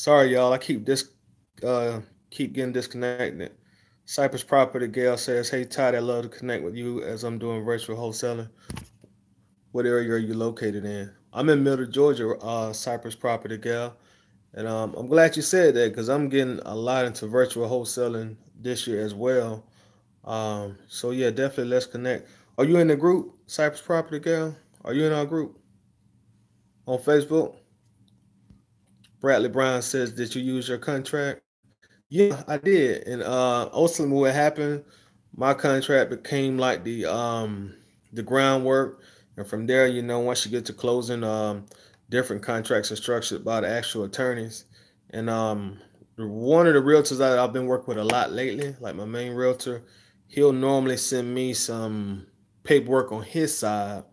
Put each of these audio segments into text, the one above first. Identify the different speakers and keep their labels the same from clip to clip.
Speaker 1: Sorry, y'all. I keep getting disconnected. Cypress Property Gal says, "Hey Todd, I'd love to connect with you as I'm doing virtual wholesaling. What area are you located in?" I'm in Middle Georgia, Cypress Property Gal, and I'm glad you said that because I'm getting a lot into virtual wholesaling this year as well. So yeah, definitely let's connect. Are you in the group, Cypress Property Gal? Are you in our group on Facebook? Bradley Brown says, "Did you use your contract?" Yeah, I did. And ultimately what happened, my contract became like the groundwork. And from there, once you get to closing, different contracts are structured by the actual attorneys. And one of the realtors that I've been working with a lot lately, like my main realtor, he'll normally send me some paperwork on his side.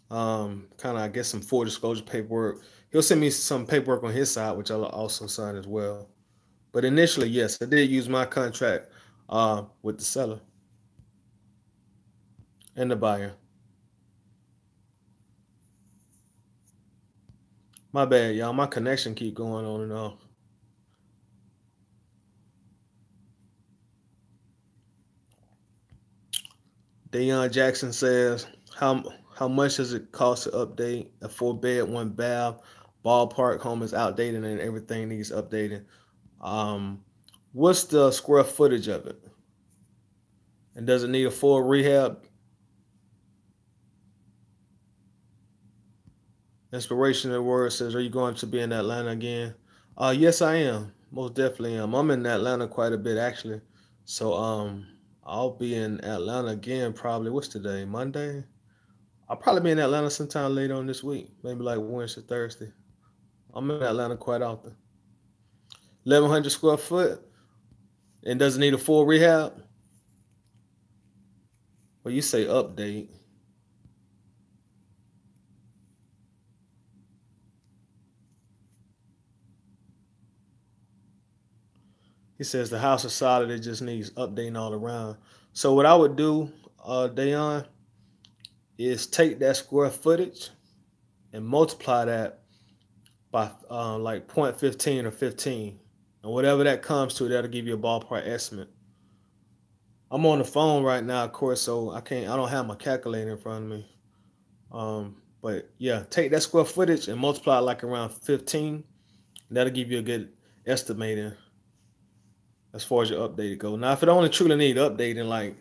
Speaker 1: Kind of I guess some full disclosure paperwork. He'll send me some paperwork on his side, which I'll also sign as well. But initially, yes, I did use my contract with the seller and the buyer. My bad, y'all. My connection keep going on and off. Deion Jackson says, how much does it cost to update a 4 bed, 1 bath? Ballpark home is outdated and everything needs updating. Um, what's the square footage of it? And does it need a full rehab? Inspirational word says, "Are you going to be in Atlanta again?" Yes, I am. Most definitely am. I'm in Atlanta quite a bit actually. So I'll be in Atlanta again probably. What's today? Monday? I'll probably be in Atlanta sometime later on this week. Maybe like Wednesday, Thursday. I'm in Atlanta quite often. 1,100 square foot and doesn't need a full rehab. Well, you say update. He says the house is solid. It just needs updating all around. So what I would do, Dayon, is take that square footage and multiply that by like 0.15 or 15. And whatever that comes to, that'll give you a ballpark estimate. I'm on the phone right now, of course, so I don't have my calculator in front of me. But yeah, take that square footage and multiply it like around 15. That'll give you a good estimating as far as your updated go. Now, if it only truly need updating, like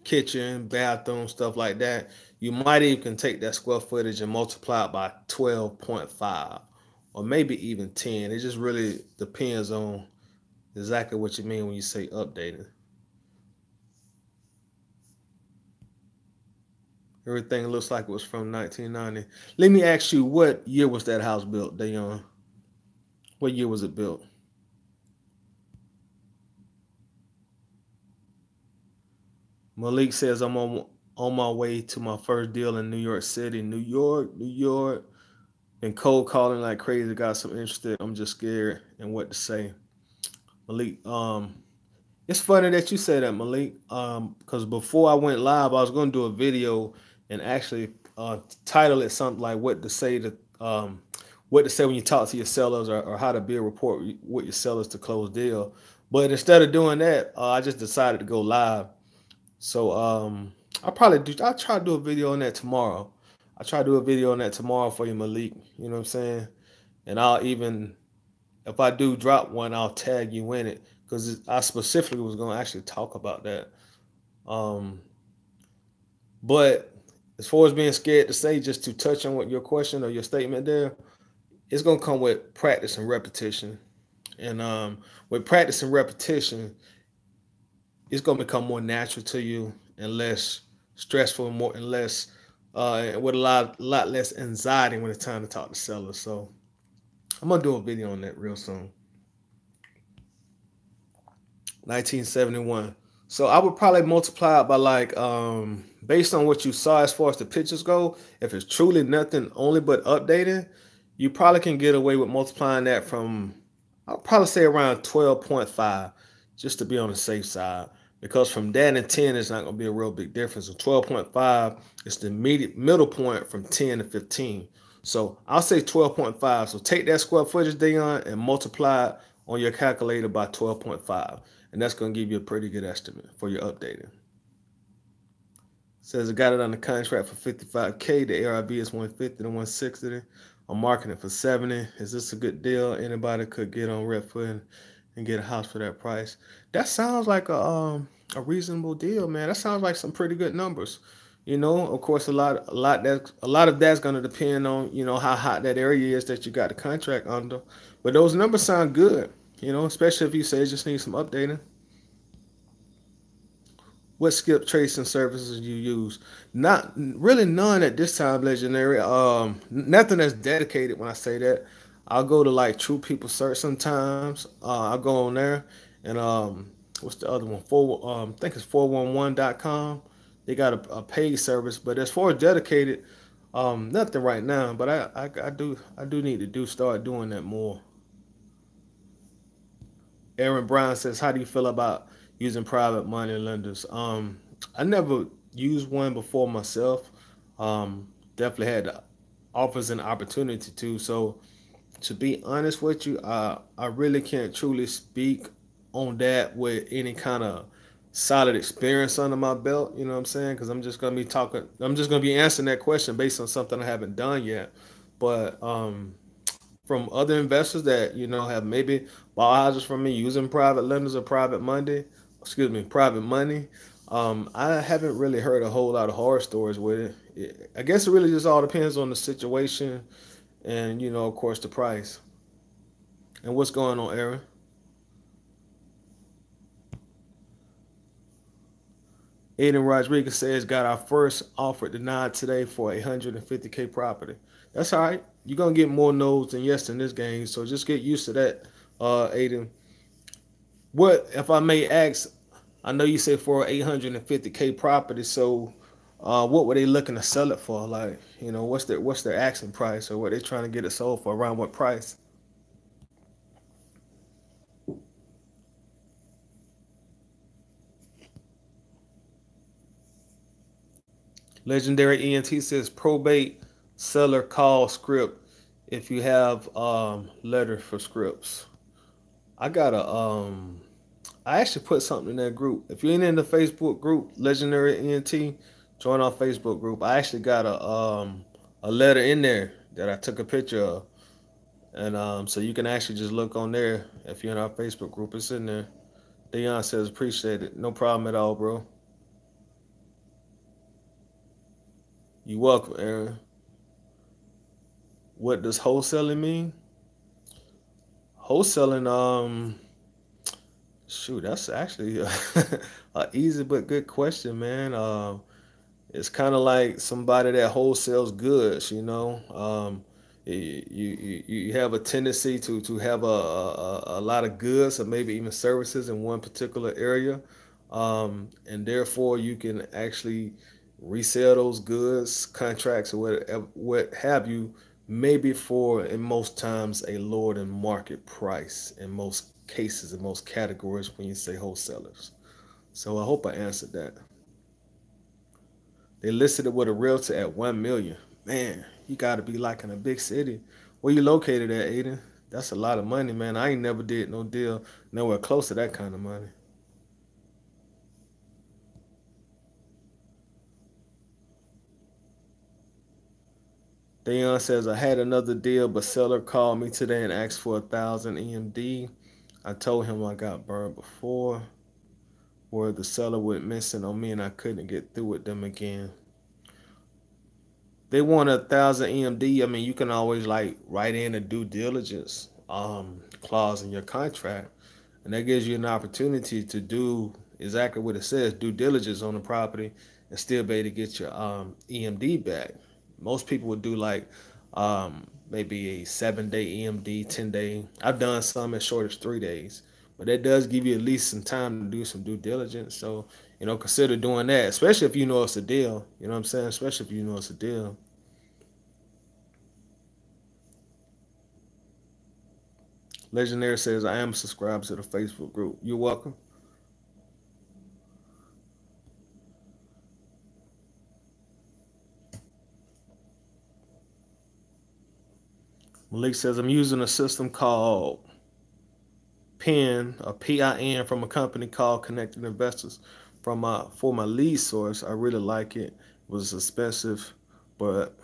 Speaker 1: kitchen, bathroom, stuff like that, you might even can take that square footage and multiply it by 12.5 or maybe even 10. It just really depends on exactly what you mean when you say updated. Everything looks like it was from 1990. Let me ask you, what year was that house built, Dayon? What year was it built? Malik says, "I'm on my way to my first deal in New York City, New York, New York. Been cold calling like crazy. Got some interested. I'm just scared and what to say." Malik, it's funny that you say that, Malik. Because before I went live, I was going to do a video and actually title it something like what to say when you talk to your sellers, or how to build rapport with your sellers to close deal. But instead of doing that, I just decided to go live. So I try to do a video on that tomorrow. I try to do a video on that tomorrow for you, Malik. You know what I'm saying? And I'll even, if I do drop one, I'll tag you in it because I specifically was going to actually talk about that. Um, but as far as being scared to say, just to touch on what your question or your statement there, it's going to come with practice and repetition. And with practice and repetition, it's going to become more natural to you and less stressful, more and less with a lot less anxiety when it's time to talk to sellers. So I'm gonna do a video on that real soon. 1971. So I would probably multiply it by like based on what you saw as far as the pictures go. If it's truly nothing only but updating, you probably can get away with multiplying that from, I'll probably say around 12.5, just to be on the safe side. Because from that and 10 is not going to be a real big difference. So 12.5 is the middle point from 10 to 15. So I'll say 12.5. So take that square footage, Dion, and multiply it on your calculator by 12.5. And that's going to give you a pretty good estimate for your updating. Says I got it on the contract for 55K. The ARV is 150 to 160. I'm marketing it for 70. Is this a good deal? Anybody could get on Redfoot and get a house for that price. That sounds like a reasonable deal, man. That sounds like some pretty good numbers. Of course, a lot of that's gonna depend on how hot that area is that you got the contract under. But those numbers sound good. Especially if you say just need some updating. What skip tracing services you use? Not really none at this time, legendary. Nothing that's dedicated. When I say that, I'll go to like True People Search sometimes. I'll go on there and what's the other one? I think it's 411.com. They got a paid service, but as far as dedicated, nothing right now. But I do need to start doing that more. Aaron Brown says, "How do you feel about using private money lenders?" I never used one before myself. Definitely had the offers and opportunity to. So to be honest with you, I really can't truly speak on that with any kind of solid experience under my belt. You know what I'm saying? Because I'm just gonna be talking. I'm just gonna be answering that question based on something I haven't done yet. But from other investors that have maybe bought houses from me using private lenders or private money. I haven't really heard a whole lot of horror stories with it. I guess it really just all depends on the situation and of course, the price. And what's going on, Aaron? Aiden Rodriguez says got our first offer denied today for a 150K property. That's all right. You're gonna get more no's than yes in this game, so just get used to that, Aiden. What if I may ask? I know you said for 850K property, so what were they looking to sell it for? Like, what's their asking price, or what they trying to get it sold for? Around what price? Legendary ENT says probate seller call script if you have letter for scripts. I got a I actually put something in that group. If you ain't in the Facebook group, Legendary ENT, join our Facebook group. I actually got a letter in there that I took a picture of. And so you can actually just look on there if you're in our Facebook group. It's in there. Dion says appreciate it. No problem at all, bro. You welcome, Aaron. What does wholesaling mean? Wholesaling, shoot, that's actually a easy but good question, man. It's kind of like somebody that wholesales goods, you have a tendency to have a lot of goods or maybe even services in one particular area, and therefore you can actually resell those goods, contracts, or what have you, maybe for in most times a lower than market price in most cases, in most categories when you say wholesalers. So I hope I answered that. They listed it with a realtor at 1 million. Man, you gotta be like in a big city. Where you located at, Aiden? That's a lot of money, man. I ain't never did no deal nowhere close to that kind of money. Dion says I had another deal, but seller called me today and asked for 1,000 EMD. I told him I got burned before, where the seller went missing on me and I couldn't get through with them again. They want 1,000 EMD. I mean, you can always like write in a due diligence clause in your contract, and that gives you an opportunity to do exactly what it says: due diligence on the property, and still be able to get your EMD back. Most people would do like maybe a 7 day EMD, 10 day. I've done some as short as 3 days, but that does give you at least some time to do some due diligence. So consider doing that, especially if you know it's a deal. You know what I'm saying? Especially if you know it's a deal. Legendary says, I am subscribed to the Facebook group. You're welcome. Malik says I'm using a system called PIN or PIN from a company called Connected Investors from my for my lead source. I really like it. It was expensive, but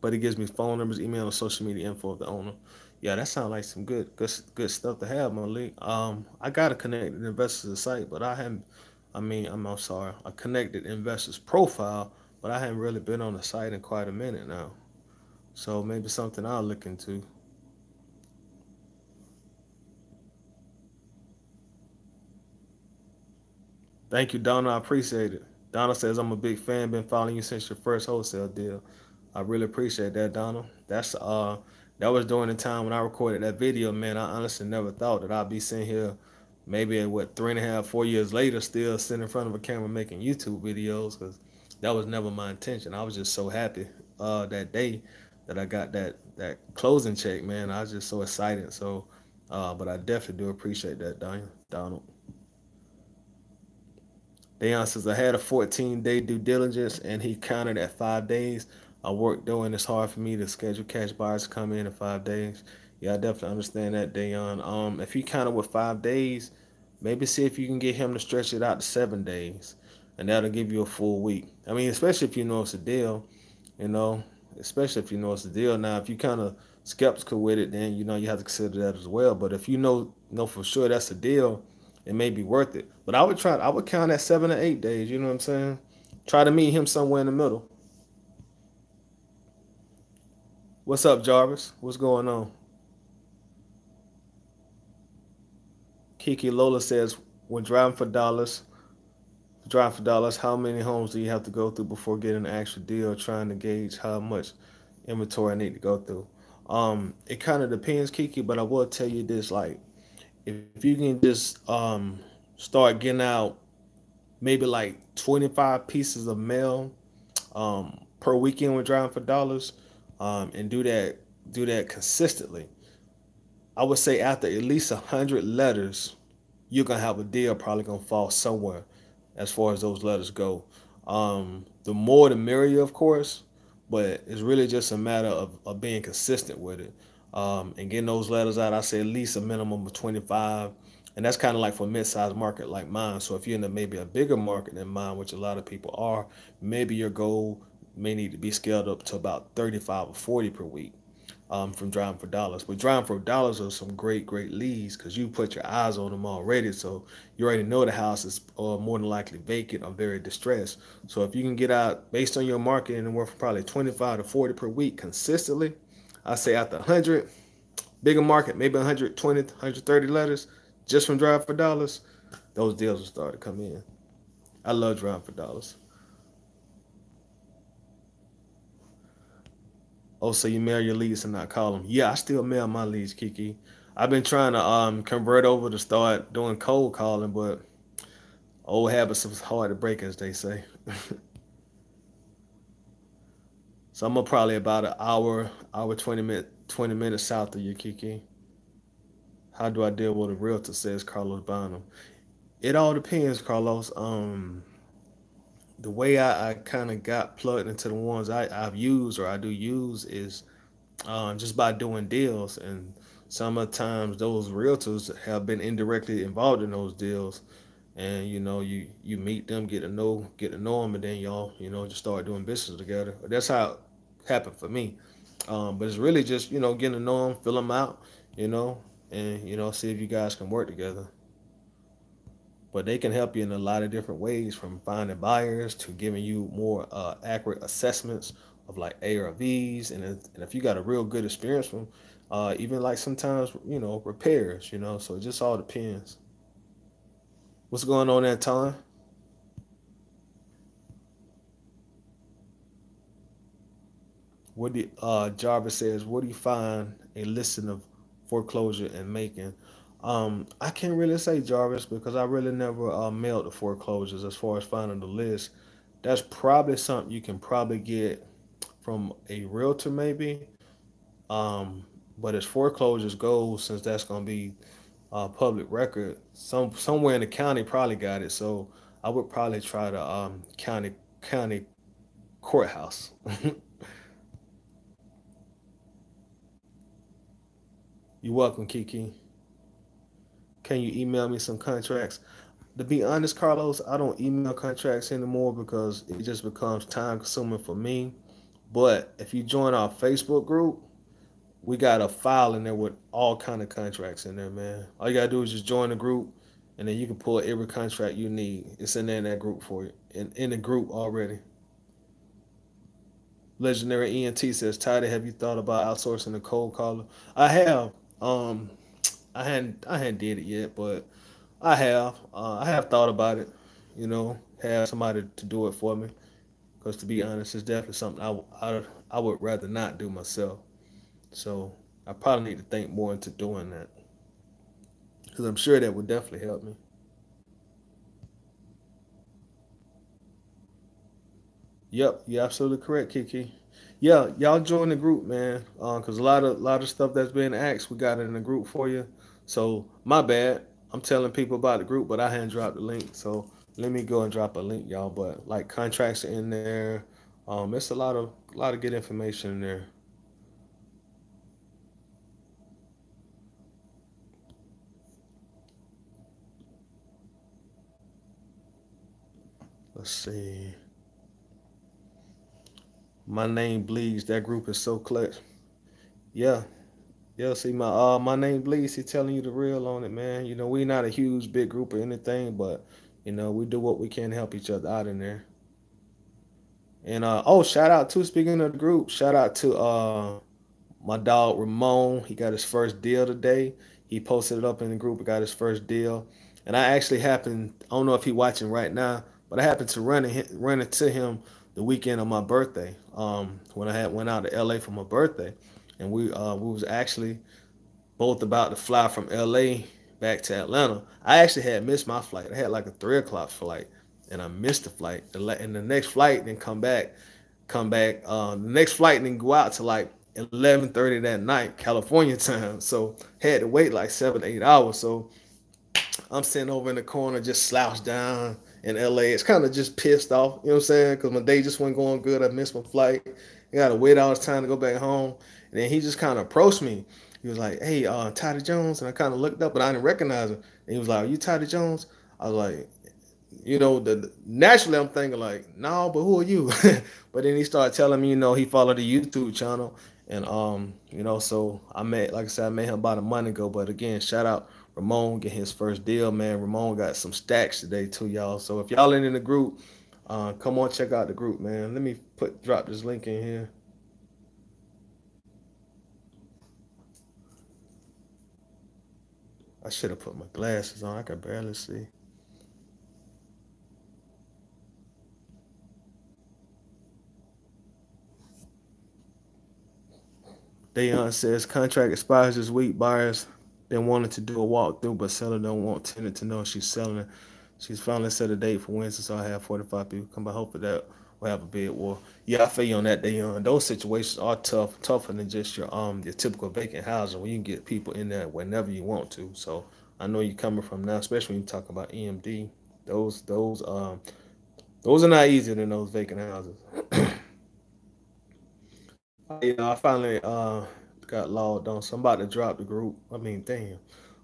Speaker 1: it gives me phone numbers, email, and social media info of the owner. Yeah, that sounds like some good stuff to have, Malik. I got a Connected Investors site, but I haven't. I'm sorry, a Connected Investors profile, but I haven't really been on the site in quite a minute now. So maybe something I'll look into. Thank you, Donna. I appreciate it. Donna says I'm a big fan. Been following you since your first wholesale deal. I really appreciate that, Donna. That was during the time when I recorded that video, man. I honestly never thought that I'd be sitting here, maybe what 3.5, 4 years later, still sitting in front of a camera making YouTube videos. Because that was never my intention. I was just so happy that day that I got that closing check, man. I was just so excited. So, but I definitely do appreciate that, Donald. Deion says I had a 14-day due diligence and he counted at 5 days. I worked though and it's hard for me to schedule cash buyers to come in 5 days. Yeah, I definitely understand that, Deion. If he counted with 5 days, maybe see if you can get him to stretch it out to 7 days, and that'll give you a full week. I mean, especially if you know it's a deal, you know, especially if you know it's a deal. Now, if you kind of skeptical with it, then you have to consider that as well. But if you know for sure that's a deal, it may be worth it. But I would count at 7 or 8 days. You know what I'm saying? Try to meet him somewhere in the middle. What's up, Jarvis? What's going on? Kiki Lola says, when driving for dollars, how many homes do you have to go through before getting an actual deal? Trying to gauge how much inventory I need to go through. It kind of depends, Kiki, but I will tell you this: like, if you can just start getting out maybe like 25 pieces of mail per weekend when driving for dollars, and do that consistently. I would say after at least 100 letters, you're gonna have a deal probably gonna fall somewhere as far as those letters go. The more the merrier, of course, but it's really just a matter of being consistent with it and getting those letters out. I say at least a minimum of 25, and that's kind of like for a mid-sized market like mine. So if you're in maybe a bigger market than mine, which a lot of people are, maybe your goal may need to be scaled up to about 35 or 40 per week from driving for dollars. But driving for dollars are some great leads because you put your eyes on them already. So you already know the house is more than likely vacant or very distressed. So if you can get out based on your market anywhere from probably 25 to 40 per week consistently, I say after 100, bigger market, maybe 120, 130 letters just from driving for dollars, those deals will start to come in. I love driving for dollars. Oh, so you mail your leads and not call them? Yeah, I still mail my leads, Kiki. I've been trying to convert over to start doing cold calling, but old habits are hard to break, as they say. So I'm probably about an hour 20 minutes south of you, Kiki. How do I deal with a realtor? Says Carlos Bonham. It all depends, Carlos. The way I kind of got plugged into the ones I've used or I do use is just by doing deals. And some of the times those realtors have been indirectly involved in those deals. And you meet them, get to know them, and then y'all just start doing business together. That's how it happened for me. But it's really just getting to know them, fill them out, you know, and see if you guys can work together. But they can help you in a lot of different ways, from finding buyers to giving you more accurate assessments of like ARVs, and if you got a real good experience from, even like sometimes repairs. So it just all depends. What's going on that time? What do Jarvis says? What do you find a listing of foreclosure and making? I can't really say, Jarvis, because I really never mailed the foreclosures. As far as finding the list, that's probably something you can probably get from a realtor, maybe. Um, but as foreclosures go, since that's gonna be public record, somewhere in the county probably got it. So I would probably try the county courthouse. You're welcome, Kiki. Can you email me some contracts? To be honest, Carlos, I don't email contracts anymore because it just becomes time consuming for me. But if you join our Facebook group, we got a file in there with all kind of contracts in there, man. All you gotta do is just join the group, and then you can pull every contract you need. It's in there in that group for you, in the group already. Legendary ENT says, Tidy, have you thought about outsourcing the cold caller? I have. Um, I hadn't did it yet, but I have. I have thought about it. Have somebody to do it for me. Because to be honest, it's definitely something I would rather not do myself. So I probably need to think more into doing that. Because I'm sure that would definitely help me. Yep, you're absolutely correct, Kiki. Yeah, y'all join the group, man. Cause a lot of stuff that's being asked, we got it in the group for you. So my bad. I'm telling people about the group, but I hadn't dropped the link. So let me go and drop a link, y'all. But like contracts are in there. It's a lot of good information in there. Let's see. My name bleeds. That group is so clutch. Yeah, yeah. See, my name bleeds. He telling you the real on it, man. We not a huge big group or anything, but we do what we can to help each other out in there. And shout out to speaking of the group, shout out to my dog Ramon. He got his first deal today. He posted it up in the group. He got his first deal, and I actually happened. I don't know if he's watching right now, but I happened to run into him the weekend of my birthday. When I had went out to LA for my birthday, and we was actually both about to fly from LA back to Atlanta. I actually had missed my flight. I had like a 3 o'clock flight, and I missed the flight. And the next flight then come back. The next flight then go out to like 11:30 that night, California time. So had to wait like 7 8 hours. So I'm sitting over in the corner, just slouched down in LA. It's kind of just pissed off, you know what I'm saying? Because my day just wasn't going good. I missed my flight. I got to wait all this time to go back home. And then he just kind of approached me. He was like, "Hey, Toddy Jones," and I kind of looked up, but I didn't recognize him. And he was like, "Are you Toddy Jones?" I was like, naturally I'm thinking like, no, but who are you? But then he started telling me, he followed the YouTube channel, and so like I said, I met him about a month ago. But again, shout out Ramon getting his first deal, man. Ramon got some stacks today too, y'all. So if y'all ain't in the group, come on, check out the group, man. Let me drop this link in here. I should have put my glasses on. I can barely see. Dayon says contract expires this week. Buyers been wanting to do a walkthrough, but seller don't want tenant to know she's selling it. She's finally set a date for Wednesday, so I have 45 people come by. Hopefully that will have a bid war. Yeah, I feel you on that, Dayon. Those situations are tougher than just your typical vacant housing where you can get people in there whenever you want to. So I know you're coming from now, especially when you talk about EMD. Those are not easier than those vacant houses. I finally got logged on, so I'm about to drop the group. I mean, damn,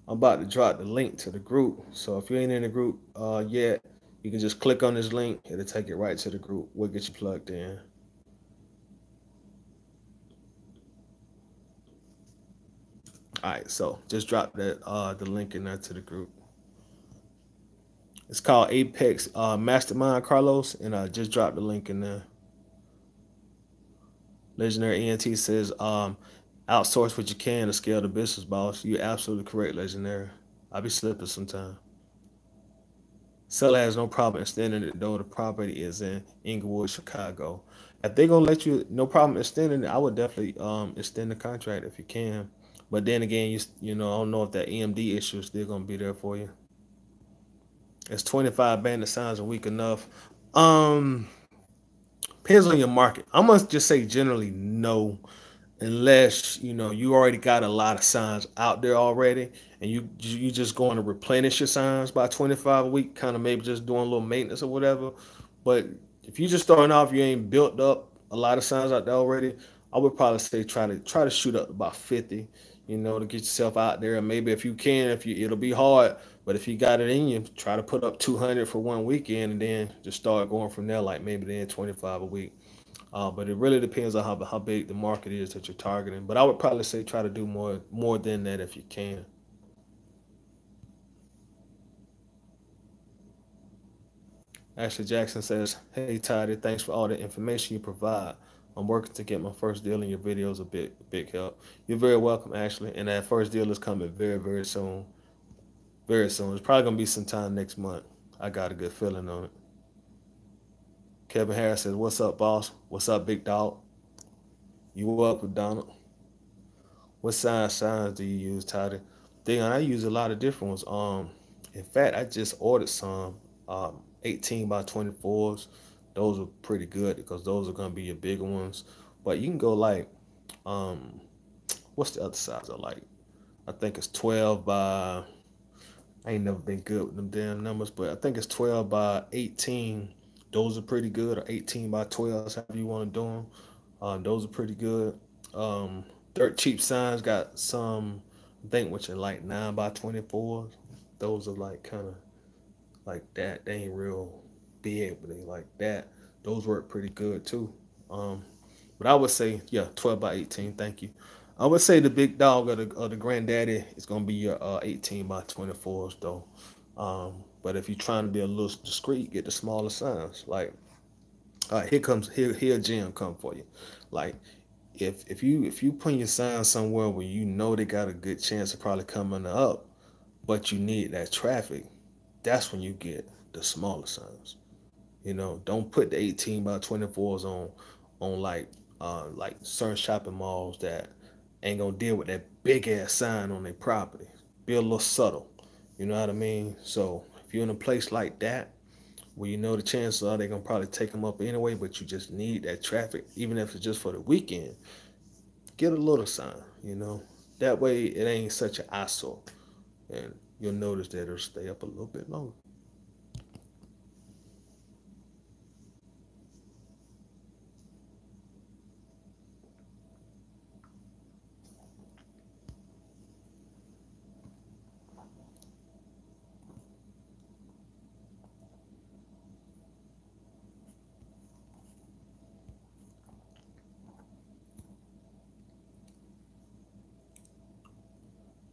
Speaker 1: I'm about to drop the link to the group. So if you ain't in the group yet, you can just click on this link. It'll take you right to the group. We'll get you plugged in. All right, so just drop the link in there to the group. It's called Apex Mastermind, Carlos, and I just dropped the link in there. Legendary ENT says, outsource what you can to scale the business, boss. You're absolutely correct, Legendary. I be slipping sometimes. Seller has no problem extending it, though the property is in Inglewood, Chicago. If they're gonna let you, no problem extending it, I would definitely extend the contract if you can. But then again, I don't know if that EMD issue is still gonna be there for you. It's 25 bandit signs a week enough. Um, Depends on your market. I must just say generally no, unless you already got a lot of signs out there already, and you just going to replenish your signs by 25 a week, kind of maybe just doing a little maintenance or whatever. But if you just starting off, you ain't built up a lot of signs out there already. I would probably say try to shoot up about 50, to get yourself out there. And maybe if you can, if you it'll be hard, but if you got it in you, try to put up 200 for one weekend, and then just start going from there. Like maybe then 25 a week. But it really depends on how big the market is that you're targeting. But I would probably say try to do more than that if you can. Ashley Jackson says, "Hey Tidy, thanks for all the information you provide. I'm working to get my first deal, and your videos a big help." You're very welcome, Ashley. And that first deal is coming very, very soon. Very soon. It's probably gonna be sometime next month. I got a good feeling on it. Kevin Harris says, "What's up, boss? What's up, big dog? You welcome, Donald. What signs do you use, Tidy?" Dion, I use a lot of different ones. In fact, I just ordered some 18 by 24s. Those are pretty good because those are gonna be your bigger ones. But you can go like, um, what's the other size I like? I think it's 12 by. I ain't never been good with them damn numbers, but I think it's 12 by 18. Those are pretty good, or 18 by 12, however you want to do them. Those are pretty good. Dirt cheap signs got some, I think, which are like 9 by 24s. Those are like kind of like that. They ain't real big, but they like that. Those work pretty good too. Um, but I would say, yeah, 12 by 18. Thank you. I would say the big dog or the granddaddy is gonna be your 18 by 24s though. But if you're trying to be a little discreet, get the smaller signs. Like, all right, here a gem come for you. Like, if you put your sign somewhere where you know they got a good chance of probably coming up, but you need that traffic, that's when you get the smaller signs. Don't put the 18 by 24s on like certain shopping malls that ain't gonna deal with that big ass sign on their property. Be a little subtle. You know what I mean? So if you're in a place like that where you know the chances are they're gonna probably take them up anyway, but you just need that traffic, even if it's just for the weekend, get a little sign. That way it ain't such an eyesore, and you'll notice that it'll stay up a little bit longer.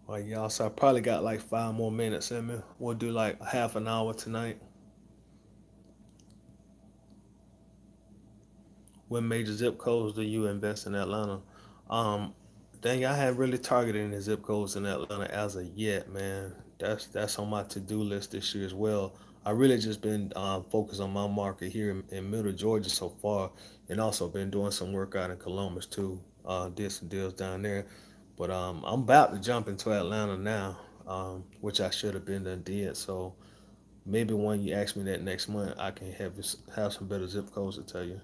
Speaker 1: All right, y'all. So I probably got like 5 more minutes in me. We'll do like half an hour tonight. What major zip codes do you invest in Atlanta? Um, Dang, I haven't really targeted any zip codes in Atlanta as of yet, man. That's on my to-do list this year as well. I really just been focused on my market here in Middle Georgia so far, and also been doing some work out in Columbus too. Did some deals down there, but I'm about to jump into Atlanta now, which I should have been done did. So maybe when you ask me that next month, I can have some better zip codes to tell you.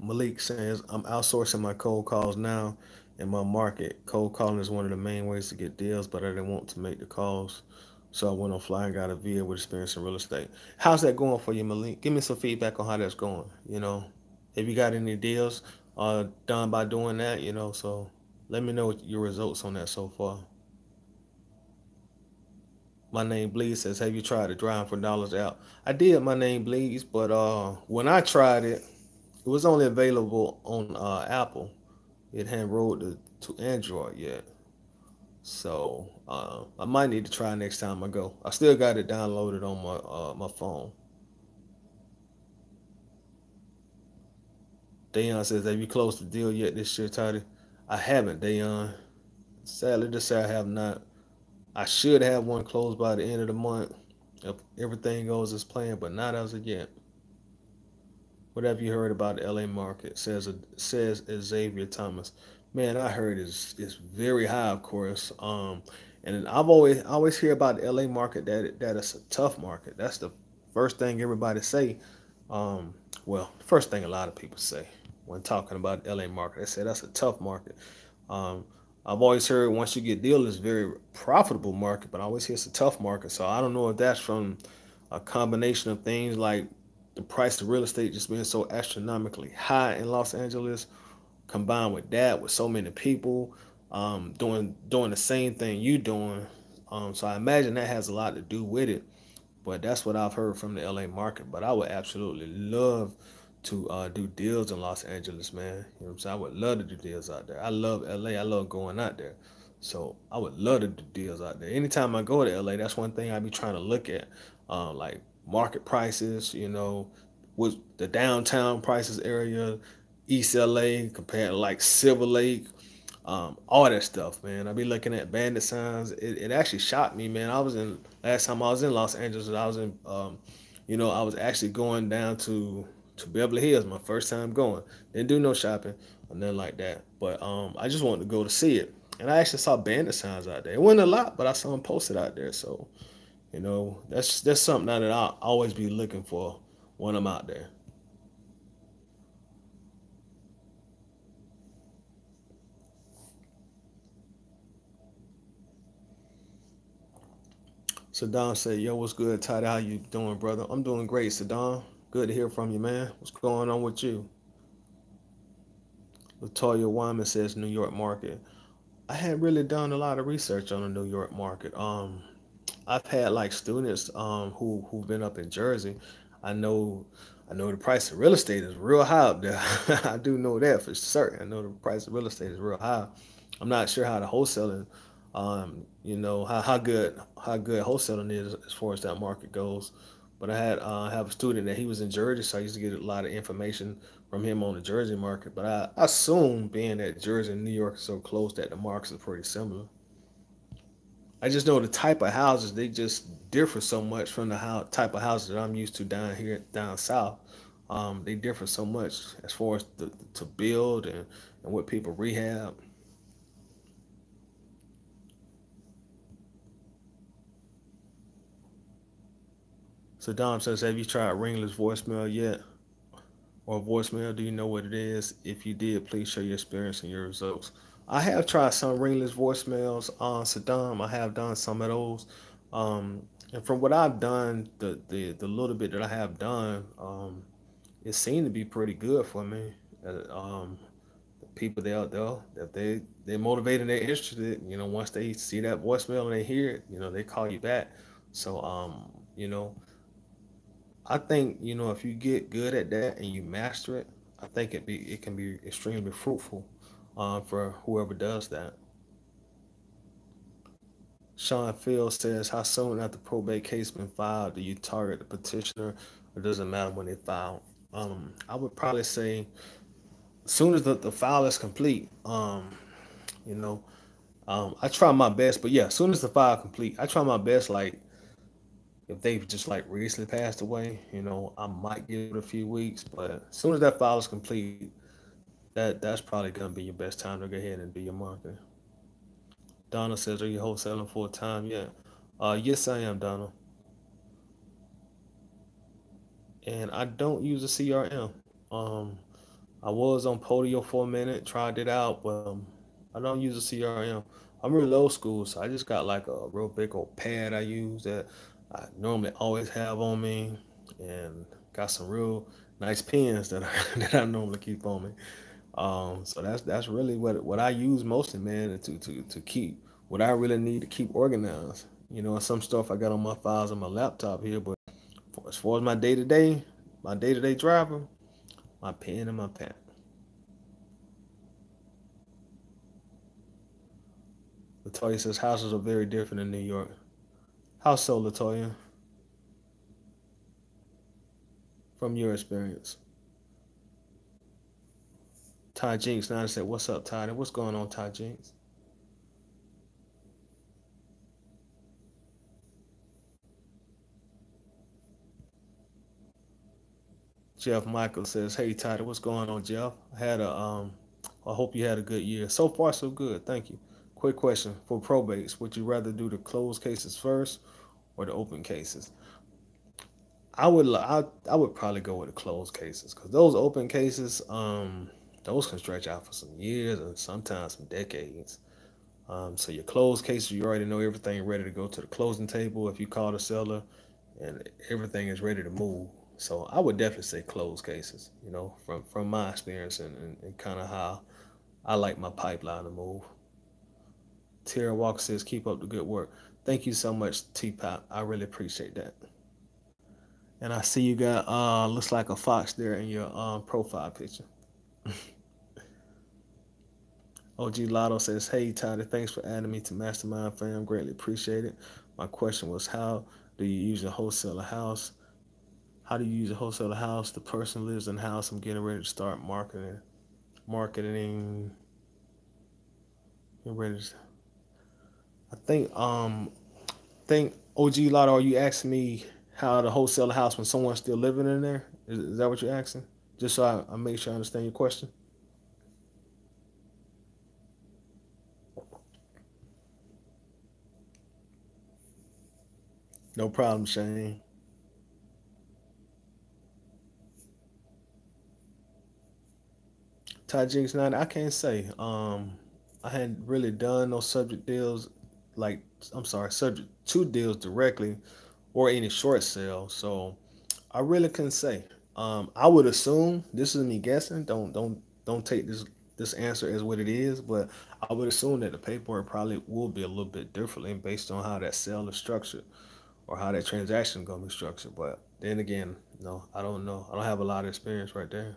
Speaker 1: Malik says, "I'm outsourcing my cold calls now in my market. Cold calling is one of the main ways to get deals, but I didn't want to make the calls. So I went on fly and got a VA with experience in real estate." How's that going for you, Malik? Give me some feedback on how that's going. Have you got any deals done by doing that? So let me know your results on that so far. My name Bleeds says, "Have you tried to drive for dollars out?" I did. My name Bleeds, but when I tried it, it was only available on Apple. It hadn't rolled to Android yet. So I might need to try next time I go. I still got it downloaded on my phone. Dayon says, "Have you closed the deal yet this year, Toddy?" I haven't, Dayon. Sadly to say I have not. I should have one closed by the end of the month if everything goes as planned, but not as of yet. What have you heard about the LA market? Says Xavier Thomas. Man, I heard it's very high, of course. And I always hear about the LA market that it's a tough market. That's the first thing everybody say. Um, well, the first thing a lot of people say when talking about the LA market, they say that's a tough market. Um, I've always heard once you get deals, it's a very profitable market, but I always hear it's a tough market. So I don't know if that's from a combination of things like the price of real estate just being so astronomically high in Los Angeles, combined with that, with so many people doing the same thing you doing. So I imagine that has a lot to do with it. But that's what I've heard from the LA market. But I would absolutely love to do deals in Los Angeles, man. You know what I'm saying? I would love to do deals out there. I love LA. I love going out there. So I would love to do deals out there. Anytime I go to LA, that's one thing I be trying to look at, like market prices. With the downtown prices area, East LA compared to like Silver Lake, all that stuff, man. I be looking at bandit signs. It actually shocked me, man. Last time I was in Los Angeles. I was in, I was actually going down to Beverly Hills, my first time going. Didn't do no shopping or nothing like that, but I just wanted to go to see it, and I actually saw bandit signs out there. It wasn't a lot, but I saw them posted out there. So that's something that I'll always be looking for when I'm out there. Saddam said, "Yo, what's good, Todd? How you doing, brother? I'm doing great, Saddam. Good to hear from you, man. What's going on with you?" Latoya Wyman says, "New York market. I hadn't really done a lot of research on the New York market. I've had like students who've been up in Jersey. I know I know the price of real estate is real high up there. I do know that for certain. I know the price of real estate is real high. I'm not sure how the wholesaling, how good wholesaling is as far as that market goes. But I have a student that he was in Jersey, so I used to get a lot of information from him on the Jersey market. But I assume being that Jersey and New York are so close that the markets are pretty similar. I just know the type of houses they just differ so much from the type of houses that I'm used to down here down south. They differ so much as far as to build and what people rehab. So Dom says, "Have you tried Ringler's voicemail yet? Or voicemail? Do you know what it is? If you did, please share your experience and your results." I have tried some Ringless voicemails on Saddam. I have done some of those. Um, and from what I've done, the little bit that I have done, it seemed to be pretty good for me. The people they out there, if they're motivated, they're interested. Once they see that voicemail and they hear it, they call you back. So, you know, I think if you get good at that and you master it, I think it can be extremely fruitful, for whoever does that. Sean Field says, "How soon after probate case been filed do you target the petitioner, or does it matter when they file?" I would probably say as soon as the file is complete. You know, I try my best, but yeah, as soon as the file complete, I try my best. Like if they've just like recently passed away, I might give it a few weeks, but as soon as that file is complete, that's probably gonna be your best time to go ahead and do your marketing. Donna says, "Are you wholesaling full time?" Yeah. Yes, I am, Donna. And I don't use a CRM. Um, I was on Podio for a minute, tried it out, but I don't use a CRM. I'm really old school, so I just got like a real big old pad I use that I normally always have on me, and got some real nice pens that that I normally keep on me. So that's really what I use mostly, man, to keep what I really need to keep organized. Some stuff I got on my files on my laptop here, but as far as my day to day driver, my pen and my pad. Latoya says houses are very different in New York. How so, Latoya? From your experience. Ty Jinx now said, "What's up, Ty? What's going on, Ty Jinx?" Jeff Michael says, "Hey, Ty, what's going on, Jeff? I hope you had a good year. So far, so good. Thank you. Quick question for probates: would you rather do the closed cases first or the open cases?" I would probably go with the closed cases because those open cases, those can stretch out for some years and sometimes some decades. So your closed cases, you already know everything ready to go to the closing table if you call the seller, and everything is ready to move. So I would definitely say closed cases, from my experience and kind of how I like my pipeline to move. Tara Walker says, keep up the good work. Thank you so much, T-Pop. I really appreciate that. And I see you got looks like a fox there in your profile picture. OG Lotto says, hey Tyler, thanks for adding me to Mastermind fam. Greatly appreciate it. My question was, how do you use a wholesaler house? How do you use a wholesaler house? The person lives in the house. I'm getting ready to start marketing. Getting ready to, I think OG Lotto, are you asking me how to wholesale a house when someone's still living in there? Is that what you're asking? Just so I make sure I understand your question. No problem, Shane. Ty Jinx 9, I can't say. I hadn't really done no subject deals like I'm sorry, subject to deals directly or any short sale. So I really couldn't say. I would assume this is me guessing. Don't take this answer as what it is, but I would assume that the paperwork probably will be a little bit differently based on how that sale is structured or how that transaction is gonna be structured. But then again, no, I don't know. I don't have a lot of experience right there.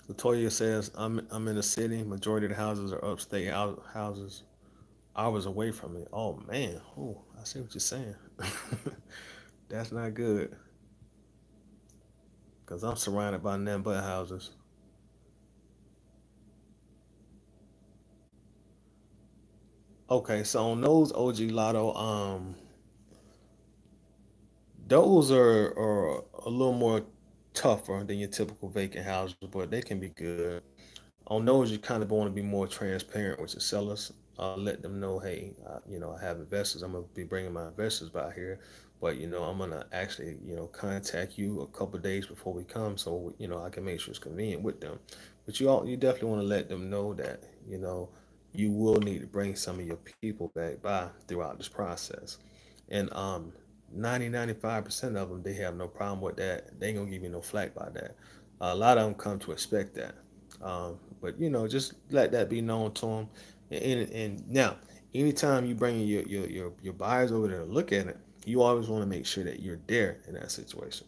Speaker 1: Latoya says I'm in the city. Majority of the houses are upstate houses hours away from me. Oh man, oh I see what you're saying. That's not good because I'm surrounded by nothing but houses. Okay, so on those OG Lotto, those are a little more tougher than your typical vacant houses, but they can be good. On those, you kind of want to be more transparent with your sellers. Let them know, hey, I have investors. I'm gonna be bringing my investors by here, but I'm gonna actually, contact you a couple of days before we come, so I can make sure it's convenient with them. But you definitely want to let them know that you will need to bring some of your people back by throughout this process, and 95% of them they have no problem with that. They ain't gonna give you no flack by that. A lot of them come to expect that. But just let that be known to them. And now, anytime you bring your buyers over there to look at it, you always want to make sure that you're there in that situation.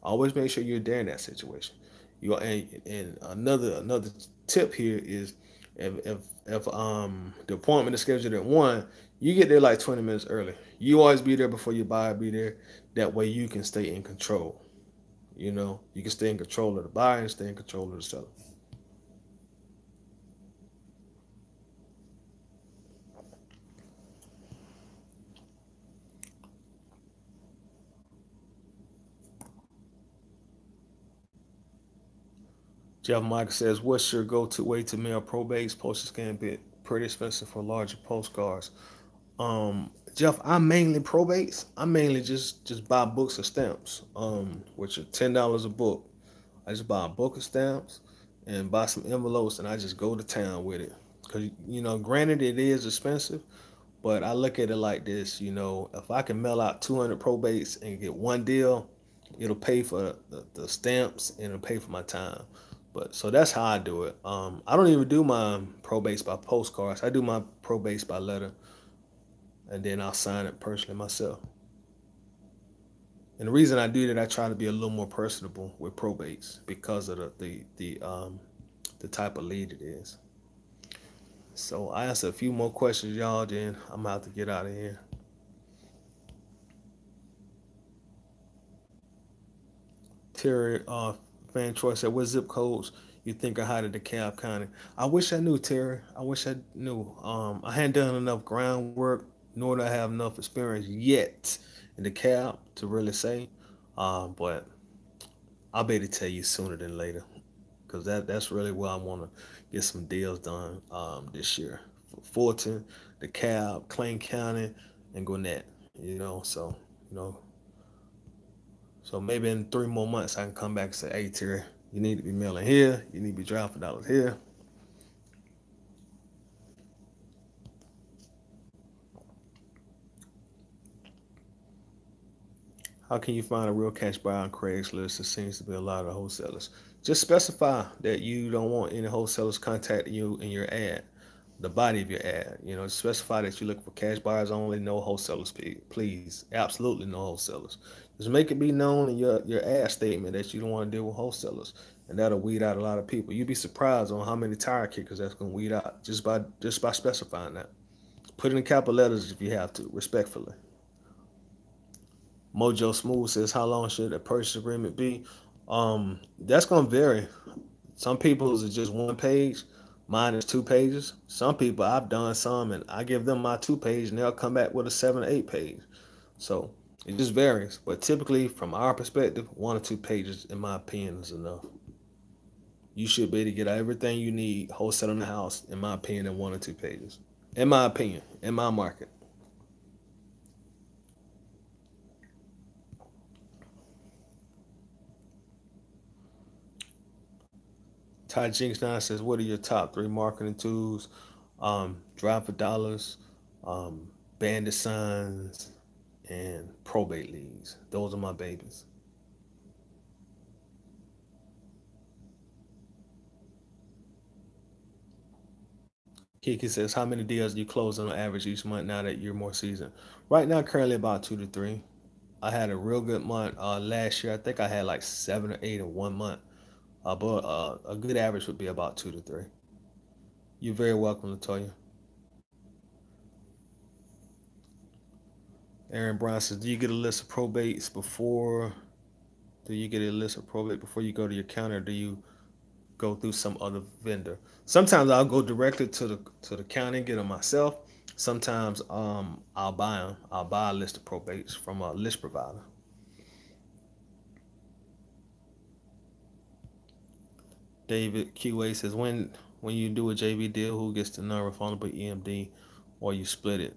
Speaker 1: Always make sure you're there in that situation. And another tip here is if the appointment is scheduled at 1, you get there like 20 minutes early. You always be there before your buyer be there. That way you can stay in control. You can stay in control of the buyer and stay in control of the seller. Jeff Michael says, "What's your go-to way to mail probates? Postage can be pretty expensive for larger postcards." Jeff, I mainly probates. I mainly just buy books of stamps, which are $10 a book. I just buy a book of stamps and buy some envelopes, and I just go to town with it. Cause granted it is expensive, but I look at it like this. If I can mail out 200 probates and get one deal, it'll pay for the stamps and it'll pay for my time. But so that's how I do it. I don't even do my probates by postcards. I do my probates by letter, and then I'll sign it personally myself. And the reason I do that, I try to be a little more personable with probates because of the type of lead it is. So I answer a few more questions, y'all. Then I'm about to get out of here. Terry Fan Troy said, "What zip codes you think are hot in DeKalb County?" I wish I knew, Terry. I wish I knew. I hadn't done enough groundwork, nor do I have enough experience yet in DeKalb to really say. But I'll be able to tell you sooner than later, because that's really where I want to get some deals done this year. Fulton, DeKalb, Clay County, and Gwinnett. So you know, so maybe in 3 more months I can come back and say, "Hey Terry, you need to be mailing here. You need to be dropping dollars here." How can you find a real cash buyer on Craigslist? There seems to be a lot of wholesalers. Just specify that you don't want any wholesalers contacting you in your ad, the body of your ad. You know, specify that you look for cash buyers only, no wholesalers, please. Absolutely no wholesalers. Just make it be known in your ad statement that you don't want to deal with wholesalers, and that'll weed out a lot of people. You'd be surprised on how many tire kickers that's gonna weed out just by specifying that. Put it in capital letters if you have to, respectfully. Mojo Smooth says, "How long should a purchase agreement be?" That's gonna vary. Some people's is just one page. Mine is 2 pages. Some people I've done some, and I give them my 2 page, and they'll come back with a 7 or 8 page. So it just varies. But typically, from our perspective, 1 or 2 pages, in my opinion, is enough. You should be able to get everything you need wholesaling the house, in my opinion, in 1 or 2 pages. In my opinion, in my market. Ty Jinx 9 says, "What are your top 3 marketing tools?" Drive for dollars, um, bandit signs, and probate leads. Those are my babies. Kiki says, "How many deals do you close on average each month now that you're more seasoned?" Right now, currently about 2 to 3. I had a real good month last year. I think I had like 7 or 8 in 1 month. But a good average would be about 2 to 3. You're very welcome, Latoya. Aaron Brown says, "Do you get a list of probates before? Do you get a list of probate before you go to your counter? Or do you go through some other vendor?" Sometimes I'll go directly to the county and get them myself. Sometimes I'll buy them. I'll buy a list of probates from a list provider. David QA says, when you do a JV deal, who gets the non-refundable EMD, or you split it?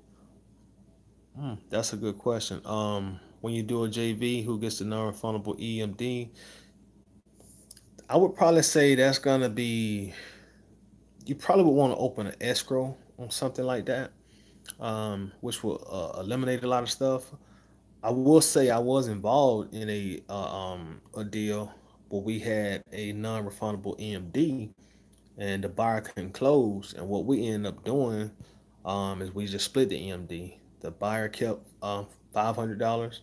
Speaker 1: That's a good question. When you do a JV, who gets the non-refundable EMD? I would probably say that's gonna be, you probably would want to open an escrow on something like that, which will eliminate a lot of stuff. I will say I was involved in a deal where we had a non-refundable EMD, and the buyer couldn't close. And what we ended up doing is we just split the EMD. The buyer kept $500,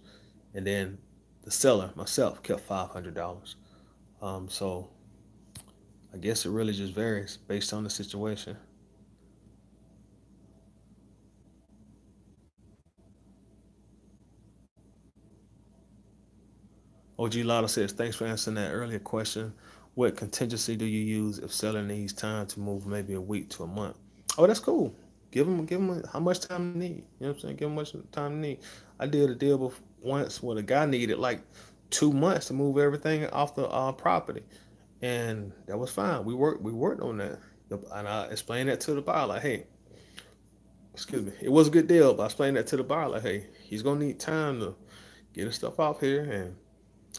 Speaker 1: and then the seller, myself, kept $500. So I guess it really just varies based on the situation. OG Lotto says, "Thanks for answering that earlier question. What contingency do you use if seller needs time to move, maybe a week to a month?" Oh, that's cool. Give them how much time they need. You know what I'm saying? Give them much time they need. I did a deal once where the guy needed like 2 months to move everything off the property, and that was fine. We worked on that, and I explained that to the buyer like, "Hey, excuse me, it was a good deal." But I explained that to the buyer like, "Hey, he's gonna need time to get his stuff off here," and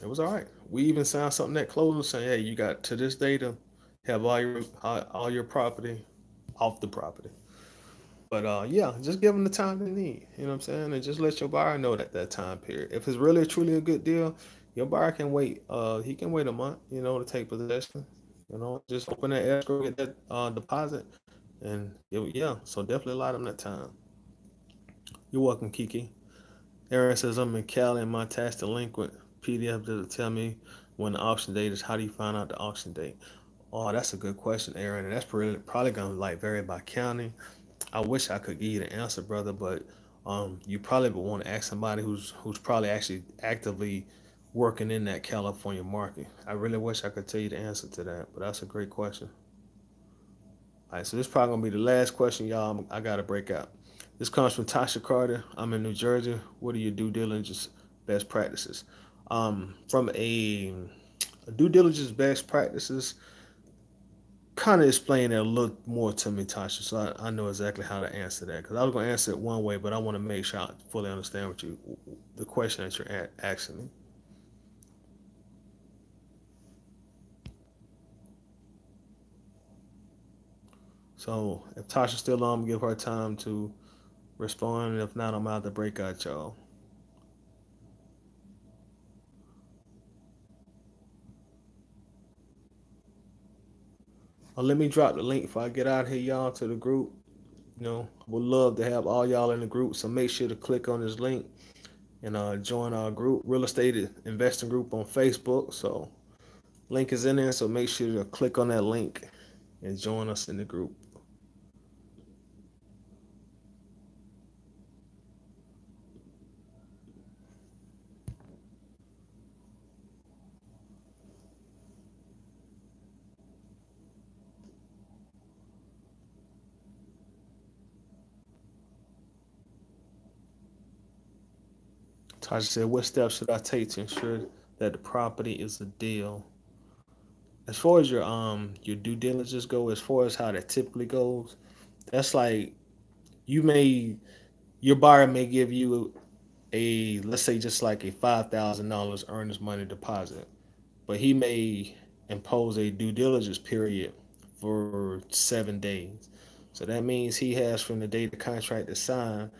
Speaker 1: it was all right. We even signed something that closed saying, "Hey, you got to this day to have all your property off the property." But yeah, just give them the time they need. You know what I'm saying? And just let your buyer know that time period. If it's really truly a good deal, your buyer can wait. He can wait a month. To take possession. Just open that escrow, get that deposit, and yeah. So definitely allow them that time. You're welcome, Kiki. Aaron says, "I'm in Cali and my tax delinquent. PDF doesn't tell me when the auction date is. How do you find out the auction date?" Oh, that's a good question, Aaron. And that's probably gonna like vary by county. I wish I could give you the answer, brother, but you probably would want to ask somebody who's probably actually actively working in that California market. I really wish I could tell you the answer to that, but that's a great question. All right, so this is probably gonna be the last question, y'all. I gotta break out. This comes from Tasha Carter. "I'm in New Jersey. What are your due diligence best practices?" From a due diligence best practices, kind of explain that a little more to me, Tasha, so I know exactly how to answer that. Because I was going to answer it one way, but I want to make sure I fully understand the question that you're asking me. So if Tasha's still on, give her time to respond. And if not, I'm out to break out, y'all. Let me drop the link before I get out of here, y'all, to the group. Would love to have all y'all in the group. So make sure to click on this link and join our group, Real Estate Investing Group on Facebook. So link is in there. So make sure to click on that link and join us in the group. Tasha said, what steps should I take to ensure that the property is a deal? As far as your due diligence go, as far as how that typically goes, that's like you may your buyer may give you a, let's say, just like a $5,000 earnest money deposit, but he may impose a due diligence period for 7 days. So that means he has from the date the contract is signed,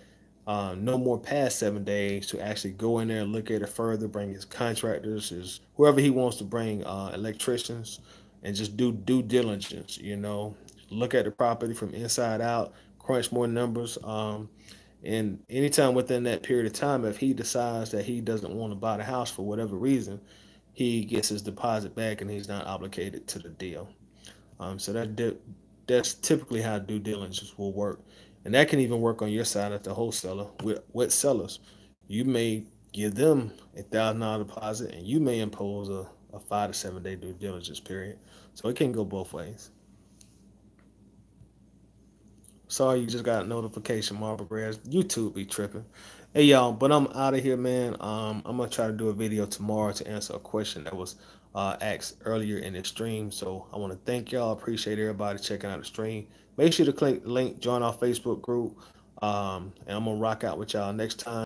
Speaker 1: no more past 7 days to actually go in there and look at it further, bring his contractors, his whoever he wants to bring, electricians, and just do due diligence. Look at the property from inside out, crunch more numbers. And anytime within that period of time, if he decides that he doesn't want to buy the house for whatever reason, he gets his deposit back and he's not obligated to the deal. So that's typically how due diligence will work, and that can even work on your side as the wholesaler with sellers. You may give them $1,000 deposit, and you may impose a 5 to 7 day due diligence period. So it can go both ways. Sorry, you just got a notification, Marble Grass. YouTube be tripping. Hey y'all, but I'm out of here, man. I'm gonna try to do a video tomorrow to answer a question that was asked earlier in the stream. So I want to thank y'all. Appreciate everybody checking out the stream. Make sure to click the link, join our Facebook group, and I'm gonna rock out with y'all next time.